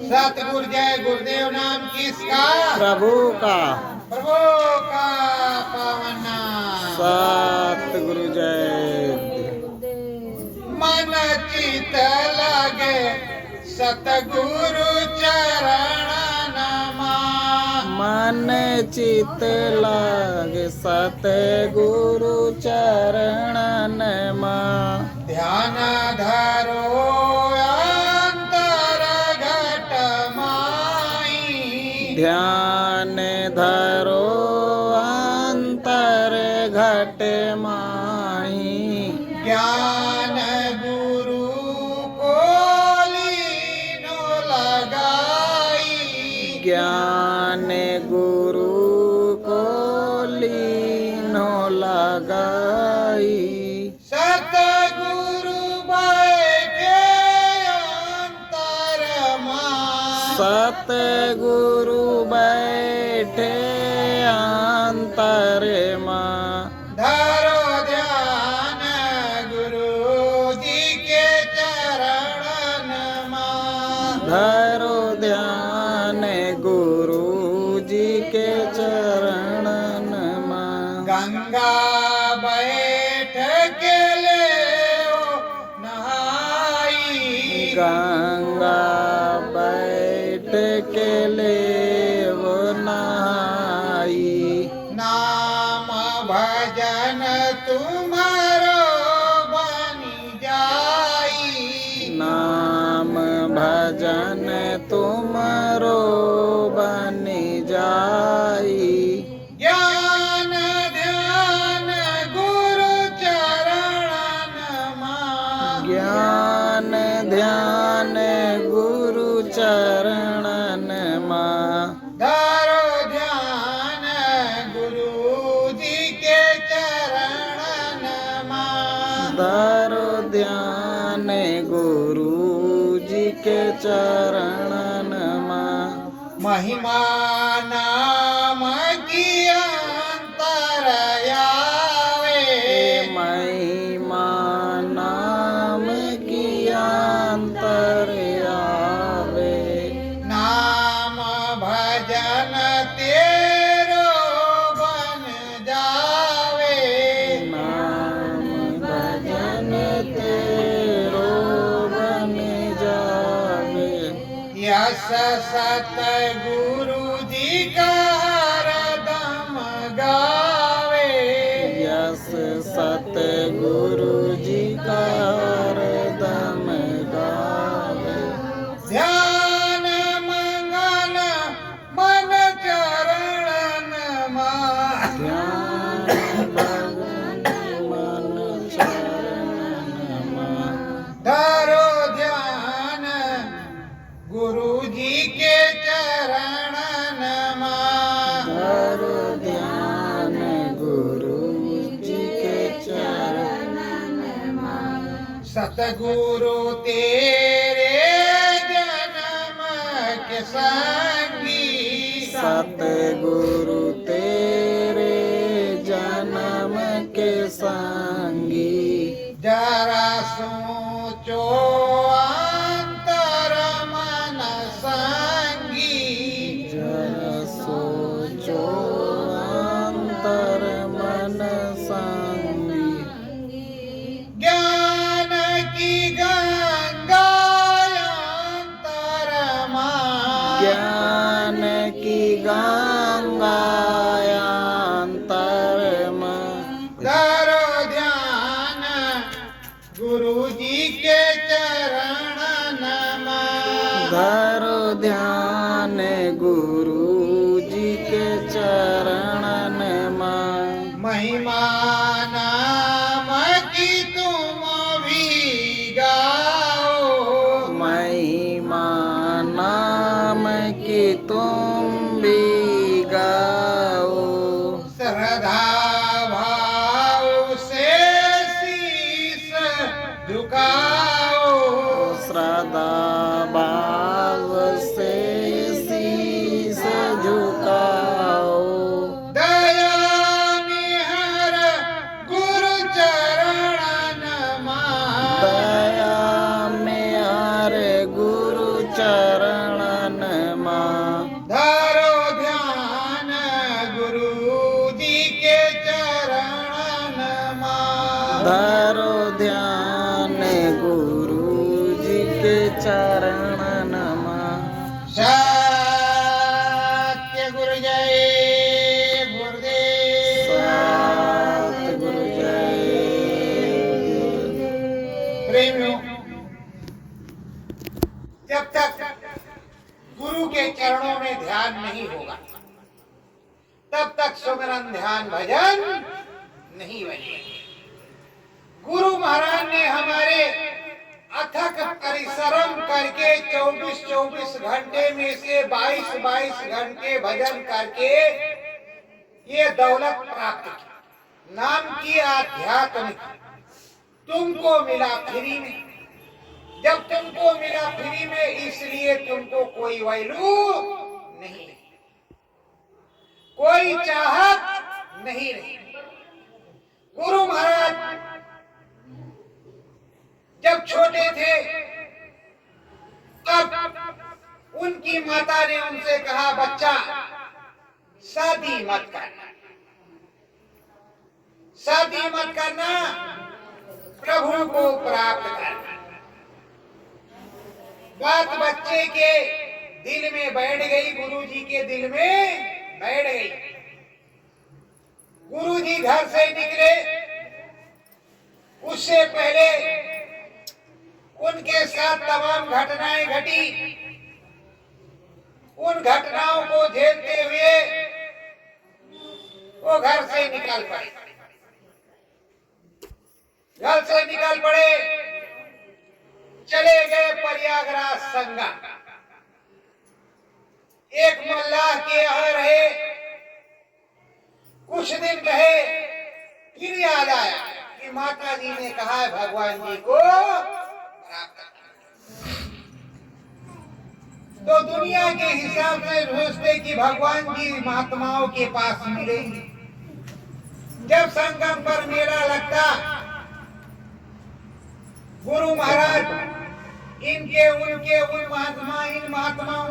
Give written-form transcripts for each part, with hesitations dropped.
सतगुरु जय गुरुदेव नाम किसका? प्रभु का। प्रभु का पावन नाम। सतगुरु जय। मन चित लगे सतगुरु चरण नमा। मन चित लागे सतगुरु चरणन मा। ध्यान धरो अंतर घट माई। ध्यान धरो अंतर घट माही। ज्ञान गुरु को लीनो लगाई। ज्ञान गुरु को लीनो लगाई। सतगुरु बैठे अंतर माई। सतगुरु बैठे अंतर माँ। धरो ध्यान गुरु जी के चरण माँ। धरो ध्यान गुरु जी के चरणन माँ। गंगा बैठ के ले नहाई। गंगा बैठ के लेव नहाई। नाम भजन तुम्हारो बनी जाई। नाम भजन तुमरो बन जाई। ज्ञान ध्यान गुरु चरण माँ। ज्ञान ध्यान गुरु चरणन माँ। धरो ध्यान गुरु जी के चरण माँ। धरो ध्यान गुरु जी के चरणन माँ। महिमा नाम की अंतर आवे। महिमा नाम की अंतर आवे। नाम भजन तेरो बन जावे। नाम भजन तेरो बन जावे। यस सतगुरु जी का हरदम गावे। यस सतगुरु जी का हरदम गावे। ध्यान मंगन मन चरण माँ। ध्यान भगन मन चरणन माँ। धरो ध्यान गुरु जी के चरण माँ। धरो ध्यान गुरु जी के चरणन माँ। सतगुरु तेरे जन्म के संगी। सतगुरु तेरे जन्म के संगी। जरा सोचो अंतर मन संगी। जरा सोचो अंतर मन संगी। ज्ञान की गंगा अंतर माँ। ज्ञान की गंगा अंतर माँ। धरो ध्यान गुरु जी के चरण माँ। धरो ध्यान गुरु जी के चरणन माँ। महिमा नाम की तुम भी गाओ। महिमा नाम की तुम भी गाओ। श्रद्धा भाव से शीस झुकाओ। श्रद्धा भाव से के चरण नमः। सत्य गुरु जय गुरुदेव। सतगुरु जय गुरुदेव। प्रेमियों, जब तक गुरु के चरणों में ध्यान नहीं होगा तब तक सुमिरन ध्यान भजन नहीं बनेगा। गुरु महाराज ने हमारे अथक परिश्रम करके 24-24 घंटे में से 22-22 घंटे भजन करके ये दौलत प्राप्त की, नाम की आध्यात्मिक। तुमको मिला फ्री में। जब तुमको मिला फ्री में, इसलिए तुमको कोई वैल्यू नहीं, कोई चाहत नहीं रही। गुरु महाराज जब छोटे थे तब उनकी माता ने उनसे कहा, बच्चा शादी मत करना, शादी मत करना, प्रभु को प्राप्त करना। बात बच्चे के दिल में बैठ गई, गुरुजी के दिल में बैठ गई। गुरुजी घर से निकले, उससे पहले उनके साथ तमाम घटनाएं घटी। उन घटनाओं को झेलते हुए वो घर से निकल पड़े। घर से निकल पड़े, चले गए प्रयागराज संगम। एक मल्लाह के यहाँ रहे, कुछ दिन रहे, फिर याद आया कि माता जी ने कहा है भगवान जी को प्राप्त करना। तो दुनिया के हिसाब से सोचते कि भगवान जी महात्माओं के पास मिलेंगे। जब संगम पर मेला लगता, गुरु महाराज इनके उनके उन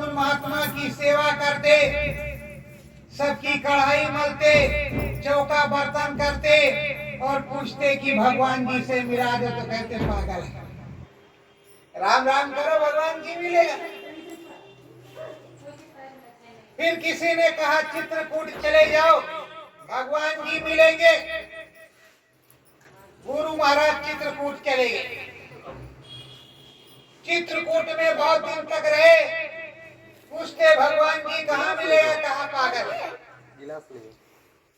महात्मा की सेवा करते, सबकी कढ़ाई मलते, चौका बर्तन करते और पूछते कि भगवान जी से मिला दो। तो कहते पागल है, राम राम करो भगवान जी मिलेगा। फिर किसी ने कहा चित्रकूट चले जाओ, भगवान जी मिलेंगे। गुरु महाराज चित्रकूट चले गए। चित्रकूट में बहुत दिन तक रहे, पूछते भगवान जी कहाँ मिलेगा, कहाँ पागल है।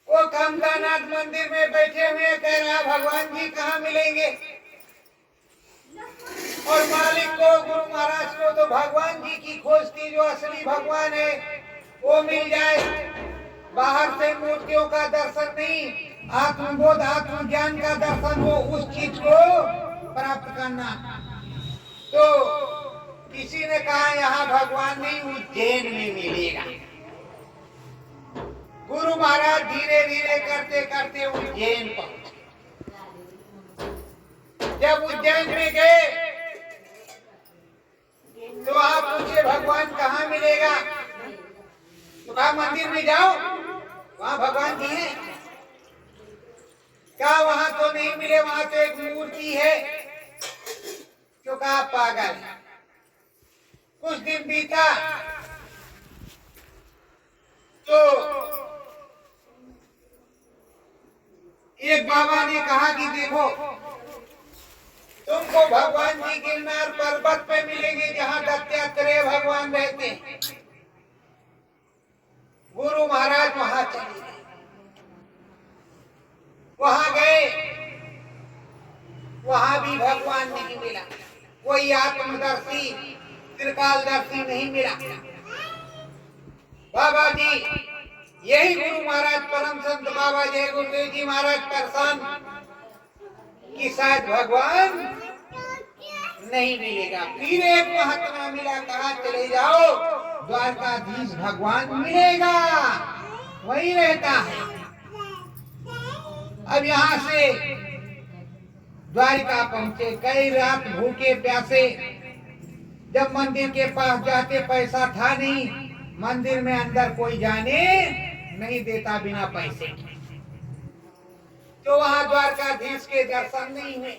वो कामदानाथ मंदिर में बैठे हुए कह रहा भगवान जी कहाँ मिलेंगे। और मालिक को, गुरु महाराज को तो भगवान जी की खोज थी, जो असली भगवान है वो मिल जाए। बाहर से मूर्तियों का दर्शन नहीं, आत्मबोध आत्मज्ञान का दर्शन हो, उस चीज को प्राप्त करना। तो किसी ने कहा यहाँ भगवान नहीं, उज्जैन में मिलेगा। गुरु महाराज धीरे धीरे करते करते उज्जैन पहुंचे। जब उज्जैन में गए तो आप पूछे भगवान कहाँ मिलेगा, तो कहा मंदिर में जाओ, वहां भगवान जी हैं। कहा वहां तो नहीं मिले, वहां तो एक मूर्ति है। तो कहा पागल है। कुछ दिन बीता तो एक बाबा ने कहा कि देखो तुमको भगवान जी गिरनार पर्वत पे मिलेंगे, जहाँ दत्तात्रेय भगवान रहते हैं। गुरु महाराज वहां चले गए। वहां गए, वहां भी भगवान नहीं मिला, कोई आत्मदर्शी त्रिकालदर्शी नहीं मिला। बाबा जी, यही गुरु महाराज परम संत बाबा जय गुरुदेव जी महाराज परेशान कि शायद भगवान नहीं मिलेगा। फिर एक महात्मा मिला, कहा चले जाओ, द्वारकाधीश भगवान मिलेगा, वही रहता है। अब यहाँ से द्वारिका पहुंचे, कई रात भूखे प्यासे। जब मंदिर के पास जाते, पैसा था नहीं, मंदिर में अंदर कोई जाने नहीं देता बिना पैसे के। तो वहां द्वारकाधीश के दर्शन नहीं हुए।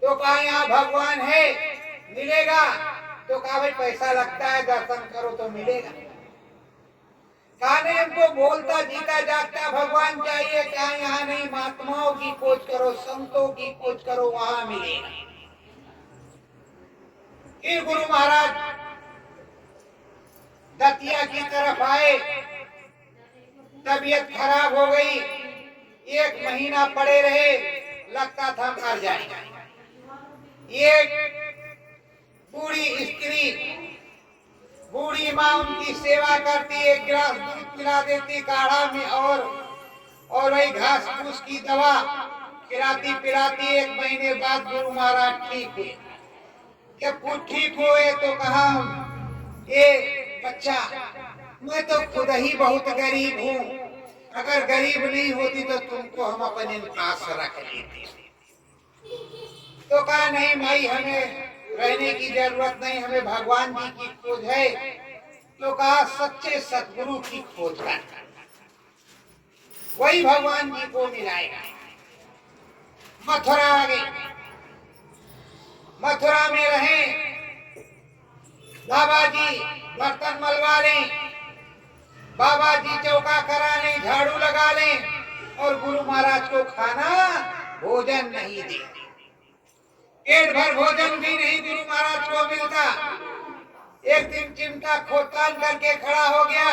तो कहा यहाँ भगवान है, मिलेगा? तो कहा भाई पैसा लगता है, दर्शन करो तो मिलेगा। कहा नहीं, हमको बोलता जीता जागता भगवान चाहिए। कहा यहाँ नहीं, महात्माओं की खोज करो, संतों की खोज करो, वहां मिलेगा। फिर गुरु महाराज दतिया की तरफ आए, तबीयत खराब हो गई, 1 महीना पड़े रहे, लगता था मर जाएगा। एक बूढ़ी स्त्री, बूढ़ी माँ उनकी सेवा करती, 1 गिलास दूध पिला देती काढ़ा में, और वही घास फूस की दवा खिलाती पिलाती। 1 महीने बाद गुरु महाराज ठीक हुए। जब खुद ठीक हुए तो कहा, ये बच्चा, मैं तो खुद ही बहुत गरीब हूँ, अगर गरीब नहीं होती तो तुमको हम अपने पास रख लेते। तो कहा नहीं भाई, हमें रहने की जरूरत नहीं, हमें भगवान जी की खोज है। तो कहा सच्चे सतगुरु की खोज कर, वही भगवान जी को मिलाएगा। मथुरा आ गए, मथुरा में रहे, बाबा जी बर्तन मलवा लें, बाबा जी चौका करा लें, झाड़ू लगा लें, और गुरु महाराज को खाना भोजन नहीं दे, पेट भर भोजन भी नहीं गुरु महाराज को मिलता। एक दिन चिमटा खोतान करके खड़ा हो गया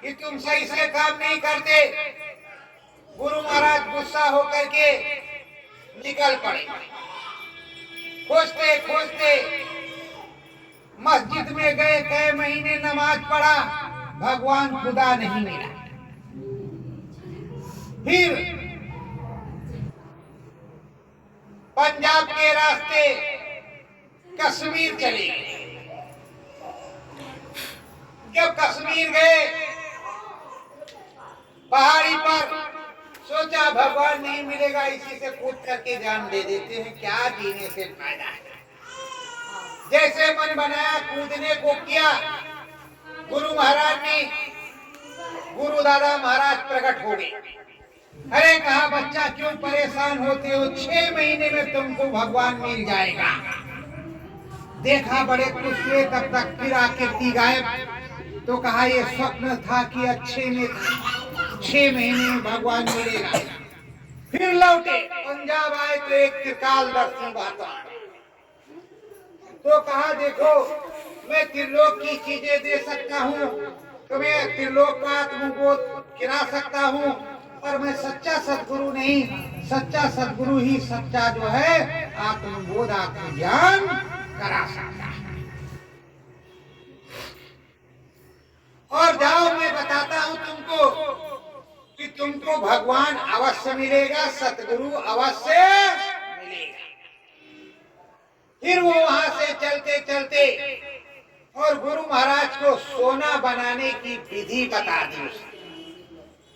कि तुम सही से काम नहीं करते। गुरु महाराज गुस्सा होकर के निकल पड़े। खोजते खोजते मस्जिद में गए, कई महीने नमाज पढ़ा, भगवान खुदा नहीं मिला। फिर पंजाब के रास्ते कश्मीर चले गए। जब कश्मीर गए, पहाड़ी पर सोचा भगवान नहीं मिलेगा, इसी से कूद करके जान दे देते हैं, क्या जीने से फायदा है। जैसे मन बनाया कूदने को किया, गुरु महाराज ने, गुरु दादा महाराज प्रकट हो गए। अरे कहा बच्चा क्यों परेशान होते हो, 6 महीने में तुमको भगवान मिल जाएगा। देखा बड़े खुश हुए, तब तक फिर आकृति गायब। तो कहा ये स्वप्न था कि अच्छे में 6 महीने में भगवान मिलेगा। फिर लौटे, पंजाब आए तो एक त्रिकाल दर्शन बाता। तो कहा देखो, मैं त्रिलोक की चीजें दे सकता हूँ, तुम्हें त्रिलोक का आत्मबोध गिरा सकता हूँ, पर मैं सच्चा सदगुरु नहीं। सच्चा सदगुरु ही सच्चा जो है आत्मबोध, आत्मज्ञान करा सकता है। और जाओ, मैं बताता हूँ तुमको कि तुमको भगवान अवश्य मिलेगा, सतगुरु अवश्य मिलेगा। फिर वो वहां से चलते चलते और गुरु महाराज को सोना बनाने की विधि बता दी उसने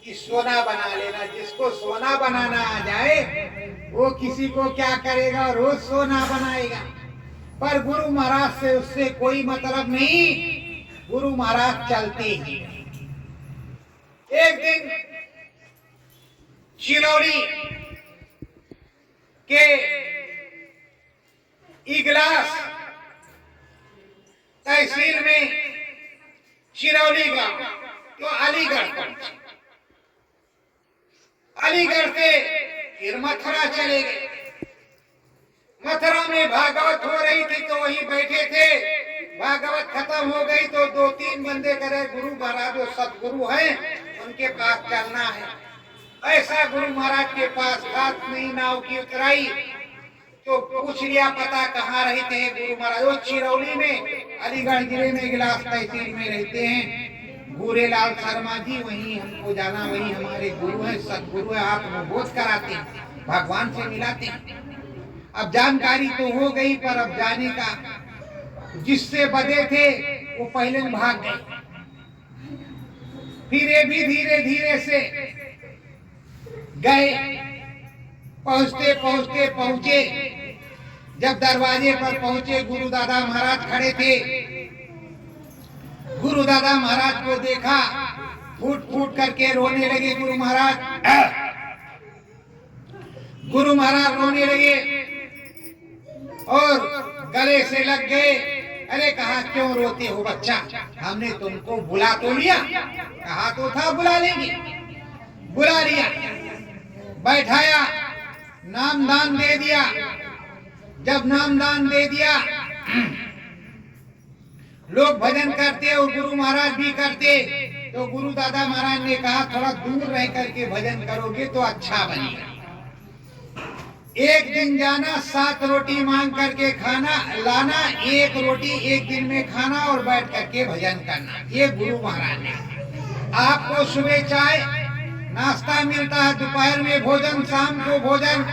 कि सोना बना लेना। जिसको सोना बनाना आ जाए वो किसी को क्या करेगा, रोज सोना बनाएगा। पर गुरु महाराज से उससे कोई मतलब नहीं, गुरु महाराज चलते ही। एक दिन चिरौली के इगलास तहसील में चिरौली गांव, तो अलीगढ़ पहुंचे। अलीगढ़ से फिर मथुरा चले गए। मथुरा में भागवत हो रही थी तो वहीं बैठे थे। भागवत खत्म हो गई तो 2-3 बंदे करे, गुरु महाराज जो सतगुरु हैं उनके पास चलना है। ऐसा गुरु महाराज के पास हाथ नहीं, नाव की उतराई तो पूछ लिया पता कहाँ रहते हैं गुरु महाराज। वो चिरौली में, अलीगढ़ जिले में गिलास तहसील में रहते हैं भूरेलाल शर्मा जी, वहीं हमको जाना, वहीं हमारे गुरु हैं, सतगुरु है, आत्मबोध कराते हैं, भगवान से मिलाते हैं। अब जानकारी तो हो गई, पर अब जाने का जिससे बदे थे वो पहले भाग गए। फिर ये भी धीरे धीरे से गए। पहुंचते पहुंचते पहुंचे, जब दरवाजे पर पहुंचे गुरु दादा महाराज खड़े थे। गुरु दादा महाराज को देखा, फूट फूट करके रोने लगे। गुरु महाराज रोने लगे और गले से लग गए। अरे कहा क्यों रोते हो बच्चा, हमने तुमको बुला तो लिया, कहा तो था बुला लेंगे, बुला लिया, बैठाया, नामदान दे दिया। जब नामदान दे दिया, लोग भजन करते और गुरु महाराज भी करते, तो गुरु दादा महाराज ने कहा थोड़ा दूर रह करके भजन करोगे तो अच्छा बनेगा। एक दिन जाना, 7 रोटी मांग करके खाना लाना, 1 रोटी एक दिन में खाना और बैठ करके भजन करना। ये गुरु महाराज ने। आपको सुबह चाय नाश्ता मिलता है, दोपहर में भोजन, शाम को भोजन।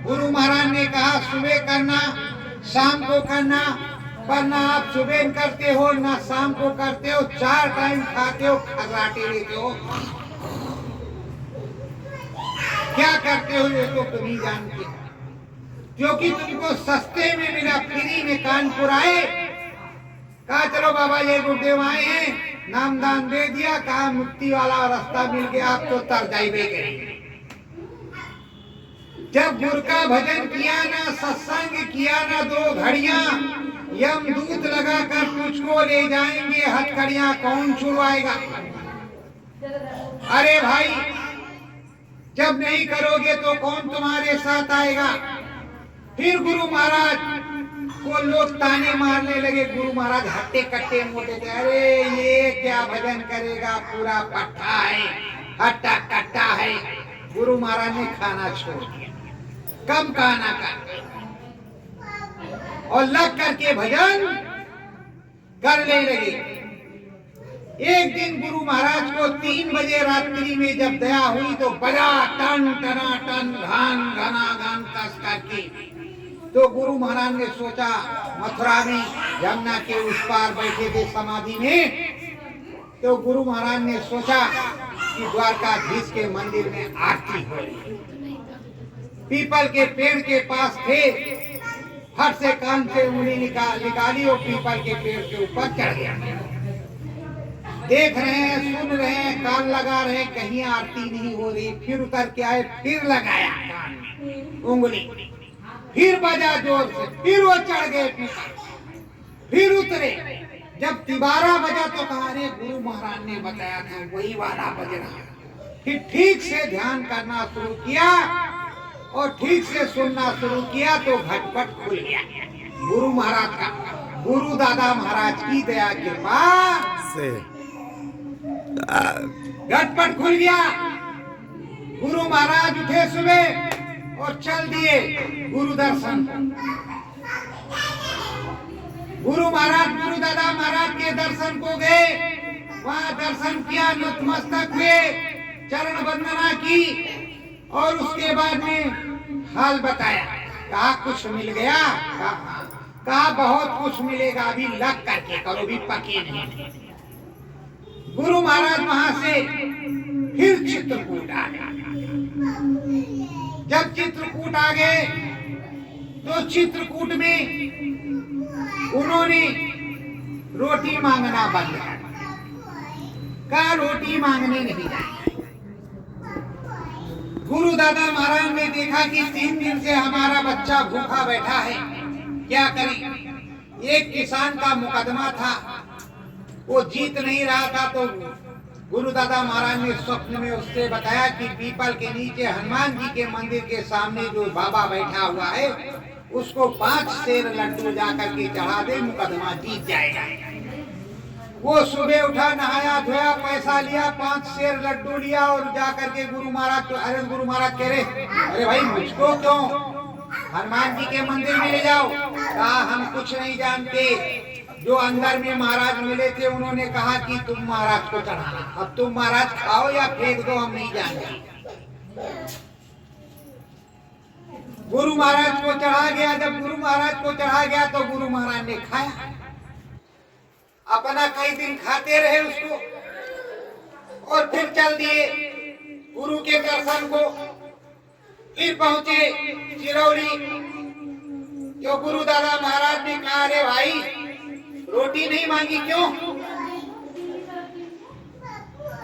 गुरु महाराज ने कहा सुबह करना, शाम को करना, पर ना आप सुबह करते हो ना शाम को करते हो, 4 टाइम खाते हो, खर्राटे लेते हो। क्या करते हो ये तो तुम ही जानते हो, क्योंकि तुमको सस्ते में मिला, फ्री में कानपुर आए, कहा चलो बाबा ये गुरुदेव आए हैं, नामदान दे दिया, कहा मुक्ति वाला रास्ता मिल गया, आप तो तर जाइए करेंगे। जब गुरु का भजन किया ना, सत्संग किया ना, 2 घड़ियां यमदूत लगाकर तुझको ले जाएंगे, हथकड़ियां कौन छुड़वाएगा। अरे भाई जब नहीं करोगे तो कौन तुम्हारे साथ आएगा। फिर गुरु महाराज को लोग ताने मारने लगे। गुरु महाराज हट्टे कट्टे मोटे थे, अरे ये क्या भजन करेगा, पूरा पट्टा है, हट्टा कट्टा है। गुरु महाराज ने खाना छोड़ दिया, कम खाना कर और लग करके भजन करने लगे। एक दिन गुरु महाराज को 3 बजे रात्रि में जब दया हुई तो बजा टन टना टन घान घना घान कस करके। तो गुरु महाराज ने सोचा, मथुरा में यमुना के उस पार बैठे थे समाधि में, तो गुरु महाराज ने सोचा कि द्वारकाधीश के मंदिर में आरती हो। पीपल के पेड़ के पास थे, फट से कान से उंगली निकाली और पीपल के पेड़ के ऊपर चढ़ गया। देख रहे हैं, सुन रहे हैं, कान लगा रहे हैं, कहीं आरती नहीं हो रही। फिर उतर के आए, फिर लगाया कान में उंगली, फिर बजा जोर से, फिर वो चढ़ गए पीपल, फिर उतरे। जब 12 बजा तो कहा अरे गुरु महाराज ने बताया था वही वाला बज रहा। फिर ठीक से ध्यान करना शुरू किया और ठीक से सुनना शुरू किया तो घटपट खुल गया। गुरु महाराज का, गुरु दादा महाराज की दया कृपा से घटपट खुल गया। गुरु महाराज उठे सुबह और चल दिए गुरु दर्शन। गुरु महाराज गुरु दादा महाराज के दर्शन को गए, वहां दर्शन किया, नतमस्तक हुए, चरण वंदना की और उसके बाद में हाल बताया। कहा कुछ मिल गया, कहा बहुत कुछ मिलेगा, अभी लग करके करो, भी पके नहीं। गुरु महाराज वहां से फिर चित्रकूट आ गए। जब चित्रकूट आ गए तो चित्रकूट में उन्होंने रोटी मांगना बंद कर दिया, कहा रोटी मांगने नहीं जाए। गुरु दादा महाराज ने देखा कि 3 दिन से हमारा बच्चा भूखा बैठा है, क्या करें। एक किसान का मुकदमा था, वो जीत नहीं रहा था, तो गुरु दादा महाराज ने स्वप्न में उससे बताया कि पीपल के नीचे हनुमान जी के मंदिर के सामने जो बाबा बैठा हुआ है उसको 5 सेर लड्डू जाकर के चढ़ा दे, मुकदमा जीत जाएगा। वो सुबह उठा, नहाया धोया, पैसा लिया, 5 सेर लड्डू लिया और जाकर के गुरु महाराज, अरे गुरु महाराज कह रहे अरे भाई मुझको क्यों, हनुमान जी के मंदिर में ले जाओ। कहा हम कुछ नहीं जानते, जो अंदर में महाराज मिले थे उन्होंने कहा कि तुम महाराज को चढ़ाना, अब तुम महाराज खाओ या फेंक दो, हम नहीं जानते। गुरु महाराज को चढ़ा गया। जब गुरु महाराज को चढ़ा गया तो गुरु महाराज ने खाया, अपना कई दिन खाते रहे उसको और फिर चल दिए गुरु के दर्शन को। फिर पहुंचे चिरौली, जो गुरु दादा महाराज ने कहा अरे भाई रोटी नहीं मांगी क्यों,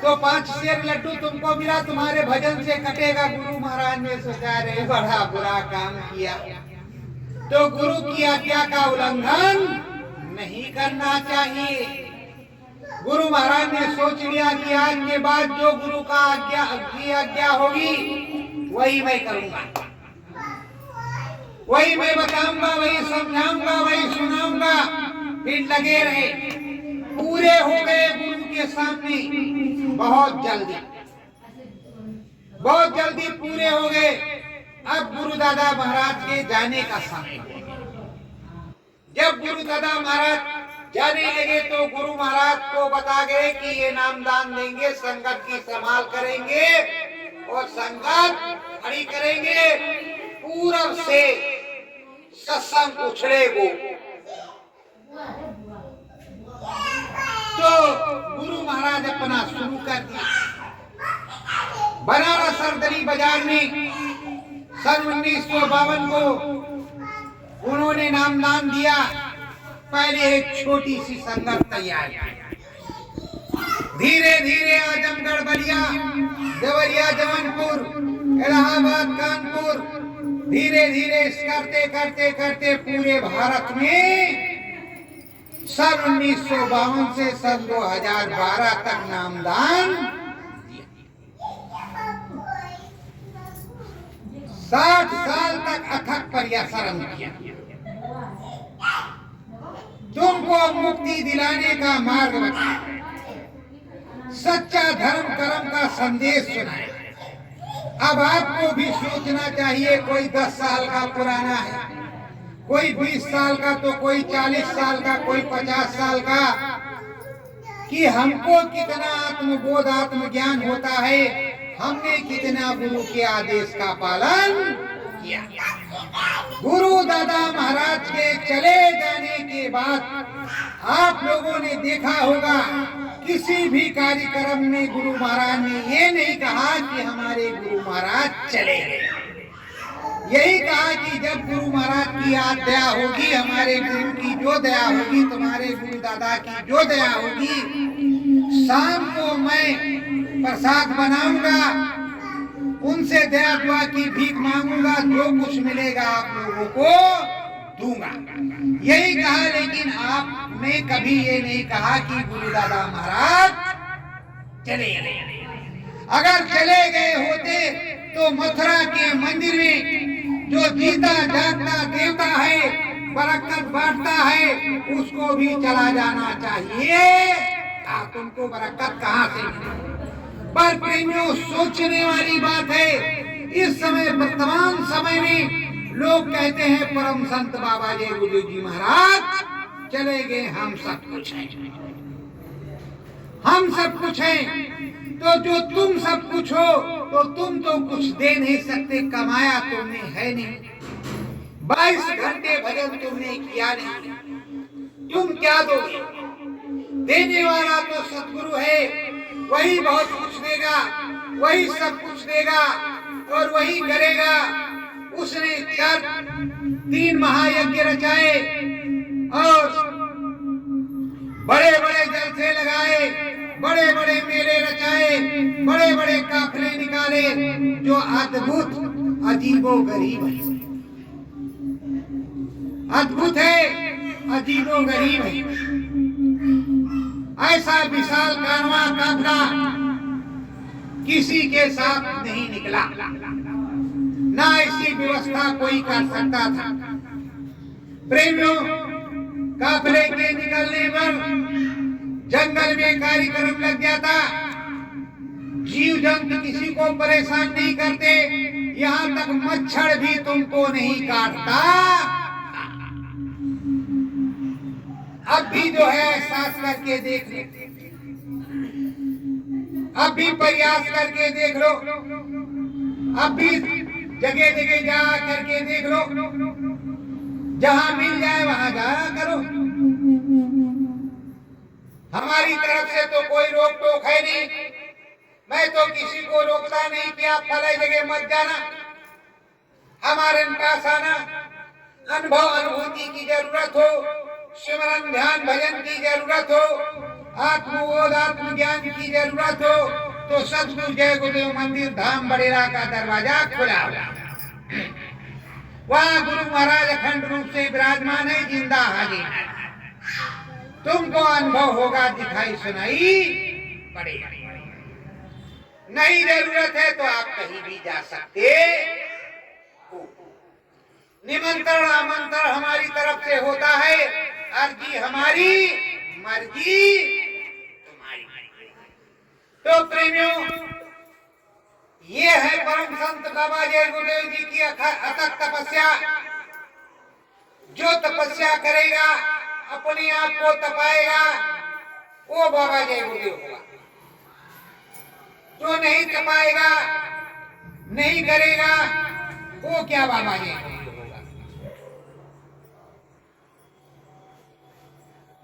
तो 5 सेर लड्डू तुमको मिला, तुम्हारे भजन से कटेगा। गुरु महाराज ने सोचा रे बड़ा बुरा काम किया, तो गुरु की आज्ञा का उल्लंघन नहीं करना चाहिए। गुरु महाराज ने सोच लिया कि आज के बाद जो गुरु का आज्ञा होगी वही मैं करूंगा, वही मैं बताऊंगा, वही समझाऊंगा, वही सुनाऊंगा। फिर लगे रहे, पूरे हो गए गुरु के सामने। बहुत जल्दी पूरे हो गए। अब गुरु दादा महाराज के जाने का समय हो गया। जब गुरु दादा महाराज जाने लगे तो गुरु महाराज को बता गए कि ये नामदान देंगे, संगत की संभाल करेंगे और संगत खड़ी करेंगे। पूरब से सत्संग उछड़ेगो। तो गुरु महाराज अपना शुरू कर दिया। बनारस सरदरी बाजार में सन 1952 को उन्होंने नामदान दिया। पहले एक छोटी सी संगत तैयार की, धीरे धीरे आजमगढ़, बलिया, देवरिया, जौनपुर, इलाहाबाद, कानपुर, धीरे धीरे करते करते करते पूरे भारत में सन 1952 से सन 2012 तक नामदान 60 साल तक अथक परिश्रम किया। तुमको मुक्ति दिलाने का मार्ग बताया, सच्चा धर्म कर्म का संदेश सुनाया। अब आपको भी सोचना चाहिए, कोई 10 साल का पुराना है, कोई 20 साल का, तो कोई 40 साल का, कोई 50 साल का, कि हमको कितना आत्मबोध आत्मज्ञान होता है, हमने कितना गुरु के आदेश का पालन किया। गुरु दादा महाराज के चले जाने के बाद आप लोगों ने देखा होगा, किसी भी कार्यक्रम में गुरु महाराज ने ये नहीं कहा कि हमारे गुरु महाराज चले गए। यही कहा कि जब गुरु महाराज की आज्ञा होगी, हमारे गुरु की जो दया होगी, तुम्हारे गुरु दादा की जो दया होगी, शाम को मैं प्रसाद बनाऊंगा, उनसे दया दुआ की भीख मांगूंगा, जो कुछ मिलेगा आप लोगों को दूंगा। यही कहा, लेकिन आपने कभी ये नहीं कहा कि गुरु दादा महाराज चले गए। अगर चले गए होते तो मथुरा के मंदिर में जो जीता जागता देवता है, बरकत बांटता है, उसको भी चला जाना चाहिए। तुमको बरकत कहाँ से मिले? पर प्रेमियों, सोचने वाली बात है, इस समय वर्तमान समय में लोग कहते हैं परम संत बाबा जय गुरु जी महाराज चले गए, हम सब कुछ हैं, हम सब कुछ हैं। तो जो तुम सब कुछ हो, तो तुम तो कुछ दे नहीं सकते, कमाया तुमने है नहीं, 22 घंटे भजन तुमने किया नहीं, तुम क्या दोगे? देने वाला तो सतगुरु है, वही बहुत कुछ देगा, वही सब कुछ देगा और वही करेगा। उसने 3 महायज्ञ रचाए और बड़े बड़े जलसे लगाए, बड़े बड़े मेले रचाए, बड़े बड़े काफिले निकाले, जो अद्भुत अजीबो गरीब है, अद्भुत है, अजीबो गरीब है। ऐसा विशाल कारवां काफिला किसी के साथ नहीं निकला, ना ऐसी व्यवस्था कोई कर सकता था। प्रेमियों, काफिले के निकलने पर जंगल में कार्यक्रम लग गया था। जीव जंतु किसी को परेशान नहीं करते, यहाँ तक मच्छर भी तुमको नहीं काटता। अब भी जो है एहसास करके देख लो, अब भी प्रयास करके देख लो, अब भी जगह जगह जा करके देख लो, जहां मिल जाए वहां जाया करो। हमारी तरफ से तो कोई रोक टोक है नहीं, मैं तो किसी को रोकता नहीं कि आप फला जगह मत जाना, हमारे पास आना। अनुभव अनुभूति की जरूरत हो, सिमरन ध्यान भजन की जरूरत हो, आत्मबोध आत्मज्ञान की जरूरत हो, तो सतगुरु जय गुरुदेव मंदिर धाम बड़ेरा का दरवाजा खुला हुआ। वहां गुरु महाराज अखंड रूप से विराजमान है, जिंदा हाजिर है। तुमको अनुभव होगा, दिखाई सुनाई पड़ेगा। नहीं जरूरत है तो आप कहीं भी जा सकते हो। निमंत्रण आमंत्रण हमारी तरफ से होता है, अर्जी हमारी, मर्जी तुम्हारी। तो प्रेमियों, ये है परम संत बाबा जय गुरुदेव जी की अथक तपस्या। जो तपस्या करेगा, अपने आप को तपाएगा, वो बाबा जय गुरुदेव होगा। जो नहीं तपाएगा, नहीं करेगा, वो क्या बाबा जय गुरुदेव होगा।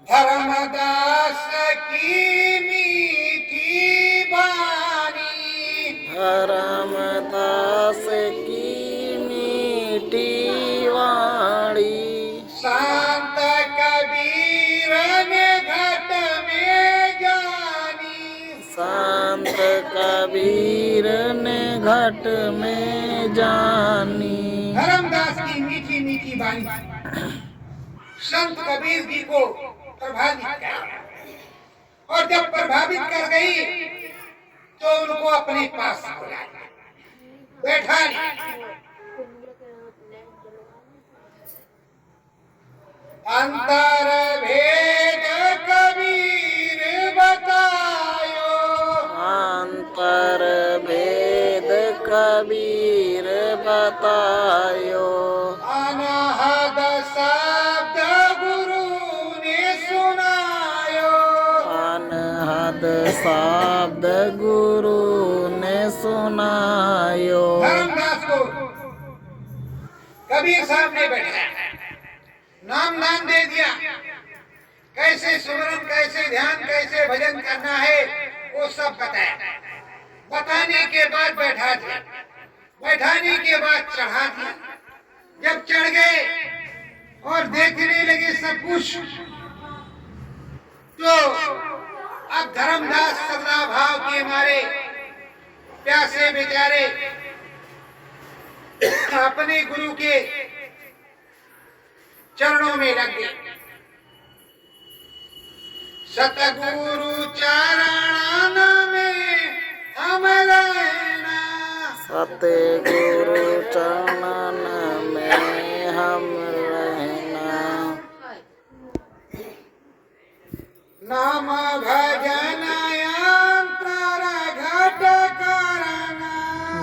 धर्मदास की मीठी बानी, धर्मदास की मीठी वाणी, संत कबीर ने घट में जानी, संत कबीर ने घट में जानी। धर्मदास की मीठी मीठी बानी संत कबीर जी को प्रभावित कर, और जब प्रभावित कर गई तो उनको अपने पास बुला बैठा लिया। अंतर भेद कबीर बतायो, अंतर भेद कबीर बतायो, अनहद शब्द गुरु ने सुनायो, अनहद शब्द गुरु ने सुनायो। धर्मदास को कबीर साहब ने बैठाया, नाम दान दे दिया, कैसे सुमरन, कैसे ध्यान, कैसे भजन करना है, वो सब बताया। बताने के बाद बैठा दिया, बैठाने के बाद चढ़ा दिया। जब चढ़ गए और देखने लगे सब कुछ, तो अब धर्मदास सदा भाव के मारे प्यासे बेचारे अपने गुरु के चरणों में लग गए। सतगुरु चरण में हम रहना, सतगुरु चरणन में हम रहना, नाम भजन अंतर घट करना,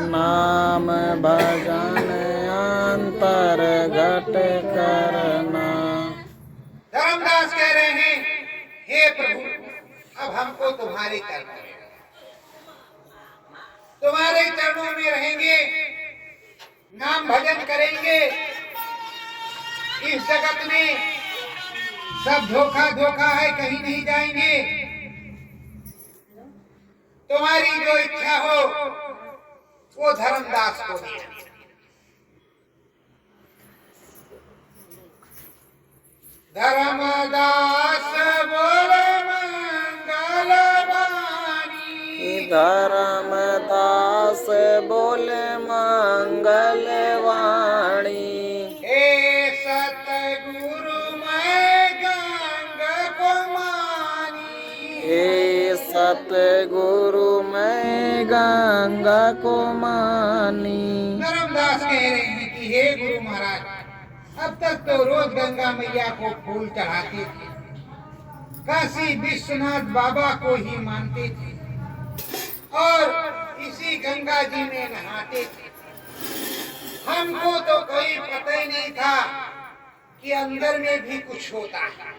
नाम भजन अंतर घट करना। धर्मदास कह रहे हैं, हे प्रभु, अब हमको तुम्हारे चरणों में, तुम्हारे चरणों में रहेंगे, नाम भजन करेंगे। इस जगत में सब धोखा धोखा है, कहीं नहीं जाएंगे। तुम्हारी जो इच्छा हो वो धर्मदास को देना। धर्मदास बोले मंगल वाणी, धर्मदास बोले मंगल वाणी, हे सतगुरु मैं गंगा को मानी, हे सतगुरु मैं गंगा को मानी। धर्मदास कह रहे हैं कि हे गुरु महाराज, अब तक तो रोज गंगा मैया को फूल चढ़ाते थे, काशी विश्वनाथ बाबा को ही मानते थे और इसी गंगा जी में नहाते थे। हमको तो कोई पता ही नहीं था कि अंदर में भी कुछ होता है।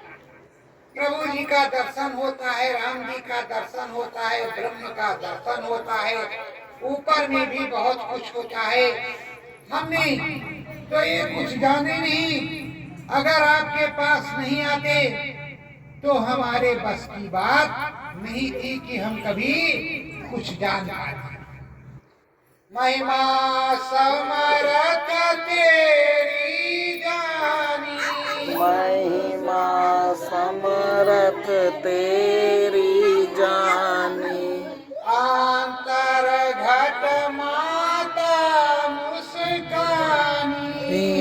प्रभु जी का दर्शन होता है, राम जी का दर्शन होता है, ब्रह्म का दर्शन होता है, ऊपर में भी बहुत कुछ होता है। हमने तो ये कुछ जाने नहीं। अगर आपके पास नहीं आते तो हमारे बस की बात नहीं थी कि हम कभी कुछ जान पाते। महिमा समरथ तेरी जानी, महिमा समरथ तेरी जानी, अंतर घट माता मुस्कानी,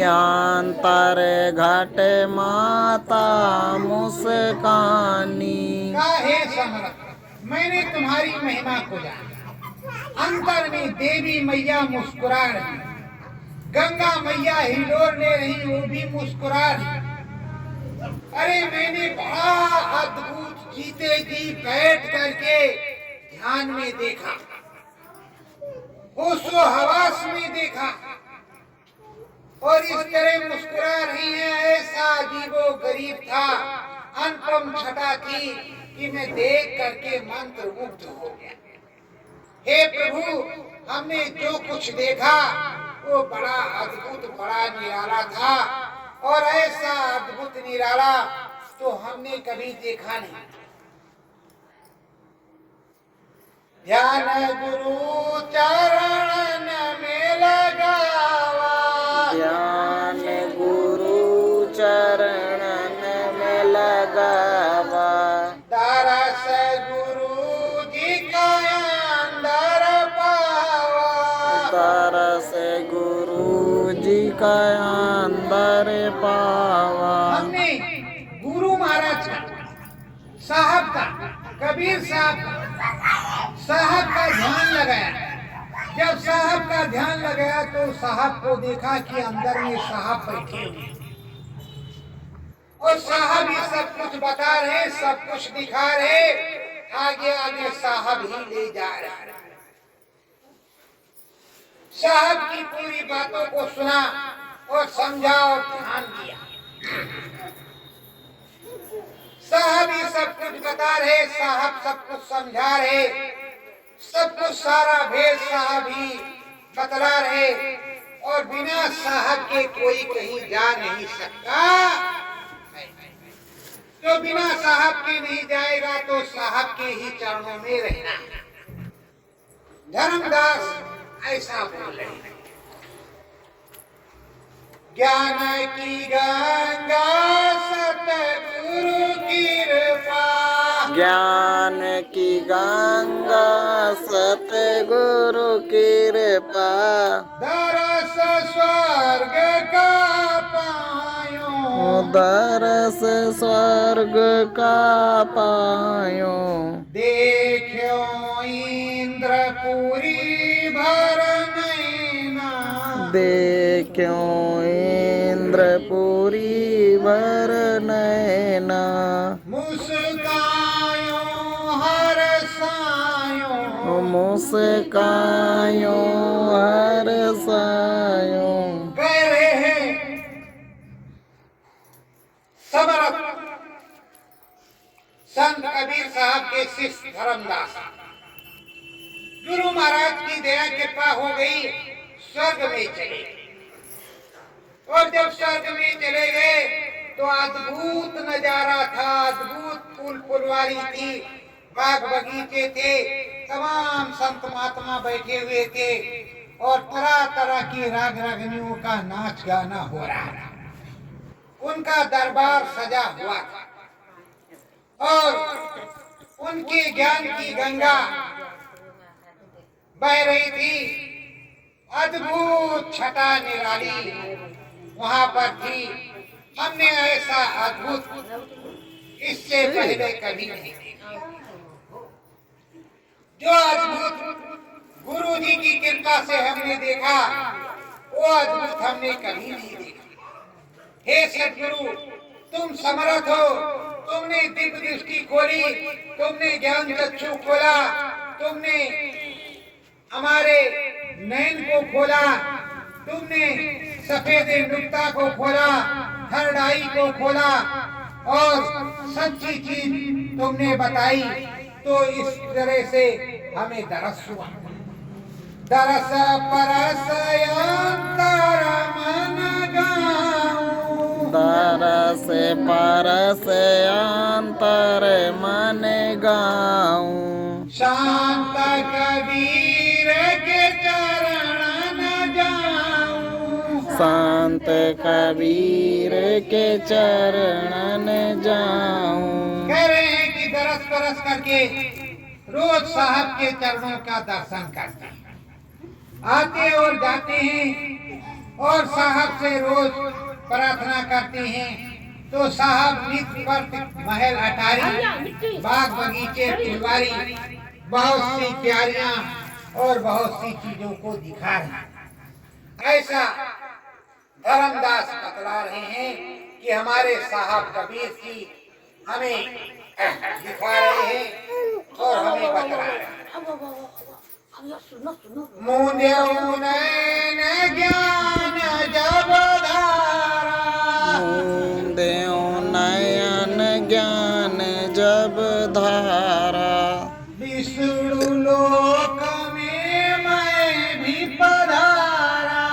अंतर घट माता मुस्कानी। हे समर्थ, मैंने तुम्हारी महिमा को जाना। अंतर में देवी मैया मुस्कुरा रही, गंगा मैया हिलोर ले रही, वो भी मुस्कुरा रही। अरे मैंने बड़ा अद्भुत जीते जी बैठ करके ध्यान में देखा, होशो हवास में देखा, और इस तरह मुस्कुरा रही है। ऐसा अजीबो गरीब था, अनुपम छटा थी कि मैं देख करके मंत्र मुग्ध हो गया। हे प्रभु, हमने जो कुछ देखा वो बड़ा अद्भुत, बड़ा निराला था, और ऐसा अद्भुत निराला तो हमने कभी देखा नहीं। ध्यान गुरु चरण में लगावा, ध्यान गुरु चरणन में लगावा। दरस गुरु जी का अंदर पावा, तरस गुरु जी का अंदर पावा। हमने गुरु महाराज का, साहब का, कबीर साहब का ध्यान लगाया। जब साहब का ध्यान लगाया तो साहब को देखा कि अंदर में साहब बैठे हुए, और साहब ही सब कुछ बता रहे, सब कुछ दिखा रहे, आगे आगे साहब ही ले जा रहे। साहब की पूरी बातों को सुना और समझा और ध्यान दिया। साहब ही सब कुछ बता रहे, साहब सब कुछ समझा रहे, सब कुछ सारा भेद साहब ही बतला रहे, और बिना साहब के कोई कहीं जा नहीं सकता। तो बिना साहब के नहीं जाएगा तो साहब के ही चरणों में रहना। धर्मदास ऐसा बोल रहे हैं। ज्ञान की गंगा सतगुरु कृपा, ज्ञान की गंगा सतगुरु कृपा। दरस स्वर्ग का पायो, दरस स्वर्ग का पायो। देखो इंद्रपुरी भर नैना, देखो इंद्रपुरी भर नैना। मुस्कायो हर सायो, मुस्कायो हर सायो। कह रहे हैं समर्थ संत कबीर साहब के शिष्य धर्मदास। गुरु महाराज की दया कृपा हो गई, स्वर्ग में चले, और जब स्वर्ग में चले गए तो अद्भुत नजारा था, अद्भुत फूल फुलवारी थी, बाग बगीचे थे, तमाम संत महात्मा बैठे हुए थे, और तरह तरह की राग रागनियों का नाच गाना हो रहा था। उनका दरबार सजा हुआ था, और उनके ज्ञान की गंगा बह रही थी। अद्भुत छटा निराली वहां पर थी। हमने ऐसा अद्भुत इससे पहले कभी नहीं देखा। जो अद्भुत गुरु जी की कृपा से हमने देखा, वो अद्भुत हमने कभी नहीं देखा। हे सद्गुरु, तुम समर्थ हो, तुमने दिव्य दृष्टि खोली, तुमने ज्ञान चक्षु खोला, तुमने हमारे नयन को खोला, तुमने सफेद नुक्ता को खोला, हरडाई को खोला, और सच्ची चीज तुमने बताई। तो इस तरह से हमें दरस हुआ। दरस परस अंतर मन गाऊं, दरस परस अंतर मन गाऊं। शांत कबीर के चरण न जाऊं, संत कबीर के चरणन जाऊं। कह रहे हैं कि दरस परस करके रोज साहब के चरणों का दर्शन करते हैं, आते और जाते हैं। और साहब से रोज प्रार्थना करते हैं तो साहब नित पर महल अटारी बाग बगीचे फुलवारी बहुत सी क्यारियां और बहुत सी चीजों को दिखा रहे हैं। ऐसा धर्मदास बतला रहे हैं कि हमारे साहब कबीर जी हमें दिखा रहे हैं और हमें बतला रहे हैं। मूंदेऊ नैन ज्ञान जब धारा, मूंदेऊ नयन ज्ञान जब धारा, विष्णु लोक में मैं भी पधारा,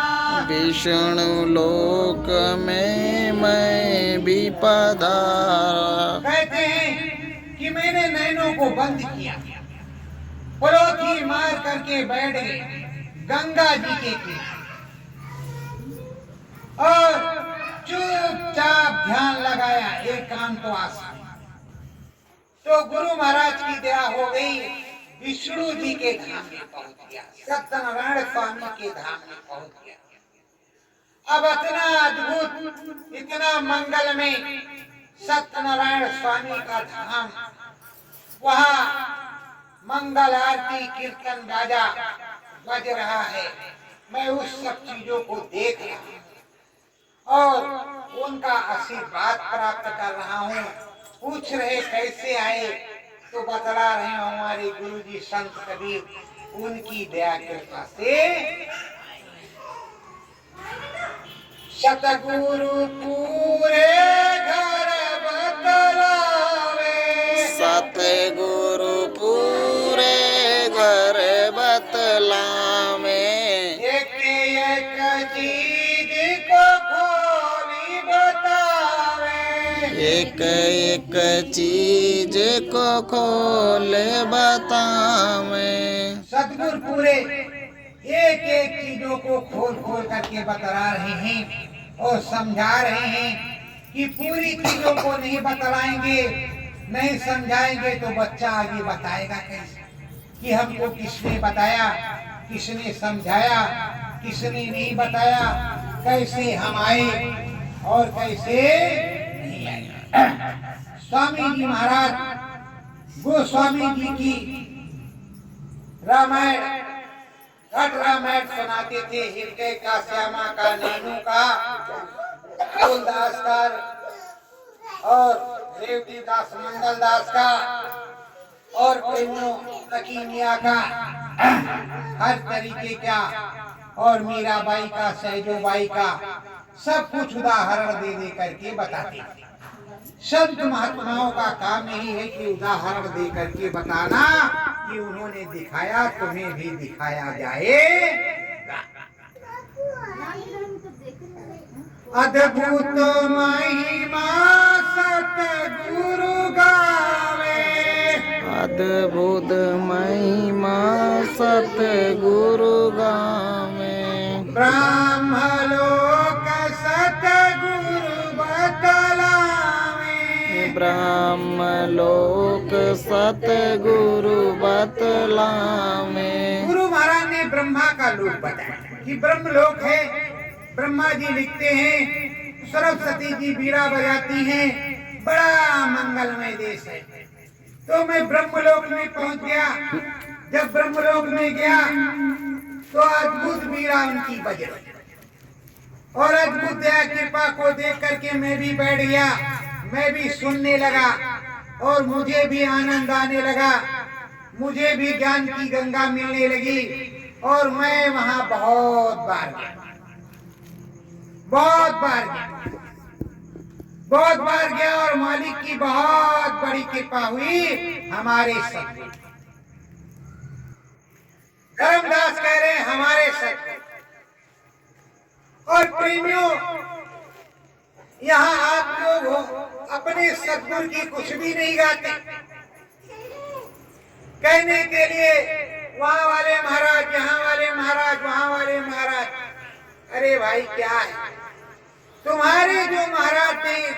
विष्णु लोक में मैं भी पधारा। कहते हैं कि मैंने नैनों को बंद किया, पड़ोसी मार करके बैठ गए गंगा जी के किनारे और चुपचाप ध्यान लगाया एकांतवास में। तो गुरु महाराज की दया हो गई, विष्णु जी के धाम में पहुंच गया, सत्यनारायण स्वामी के धाम में पहुंच गया। अब इतना अद्भुत इतना मंगल में सत्यनारायण स्वामी का धाम, वहाँ मंगल आरती कीर्तन बाजा बज रहा है। मैं उस सब चीजों को देख रहा हूँ और उनका आशीर्वाद प्राप्त कर रहा हूँ। पूछ रहे कैसे आए तो बतला रहे हैं हमारे गुरुजी संत कबीर उनकी दया कृपा से। सतगुरु पूरे घर बतलावे, सतगुरु पूरे घर बतलावे, एक एक चीज को खोली बतावे, एक एक चीज को खोल बतावे। सतगुरु पूरे एक एक चीजों को खोल खोल करके बतला रहे हैं और समझा रहे हैं कि पूरी चीजों को नहीं बतलाएंगे, नहीं समझाएंगे तो बच्चा आगे बताएगा कैसे कि हमको किसने बताया, किसने समझाया, किसने नहीं बताया, कैसे हम आए और कैसे नहीं आए। स्वामी जी महाराज गोस्वामी जी की रामायण घट रामायण सुनाते थे, हृदय का, श्यामा का, नैनू का, फूलदास का और रेवतीदास मंगलदास का और प्रेमियों तकीनिया का, हर तरीके का, और मीराबाई का, सहजोबाई का, सब कुछ उदाहरण दे दे करके बताते थे। संत महात्माओं का काम यही है कि उदाहरण दे करके बताना कि उन्होंने दिखाया, तुम्हें भी दिखाया जाएगा। अद्भुत महिमा सतगुरु गावे, अद्भुत महिमा सतगुरु गावे, ब्रह्मलोक सतगुरु बतलावे, ब्रह्मलोक सतगुरु बतलावे। गुरु महाराज ने ब्रह्मा का लोक बताया कि ब्रह्मलोक है। ब्रह्मा जी लिखते हैं, सरस्वती जी बीड़ा बजाती हैं, बड़ा मंगलमय देश है। तो मैं ब्रह्मलोक में पहुंच गया। जब ब्रह्मलोक में गया तो अद्भुत बीड़ा उनकी बज रही और अद्भुत दया कृपा को देख करके मैं भी बैठ गया, मैं भी सुनने लगा और मुझे भी आनंद आने लगा, मुझे भी ज्ञान की गंगा मिलने लगी और मैं वहां बहुत बार गया, बहुत बार गया, बहुत बार गया और मालिक की बहुत बड़ी कृपा हुई हमारे सत्य। धर्मदास कह रहे हैं हमारे सत्य। और प्रेमियों, यहाँ आप लोग हो अपने सतगुरु की कुछ भी नहीं गाते, कहने के लिए वहाँ वाले महाराज, यहाँ वाले महाराज, वहाँ वाले महाराज। अरे भाई क्या है, तुम्हारे जो महाराज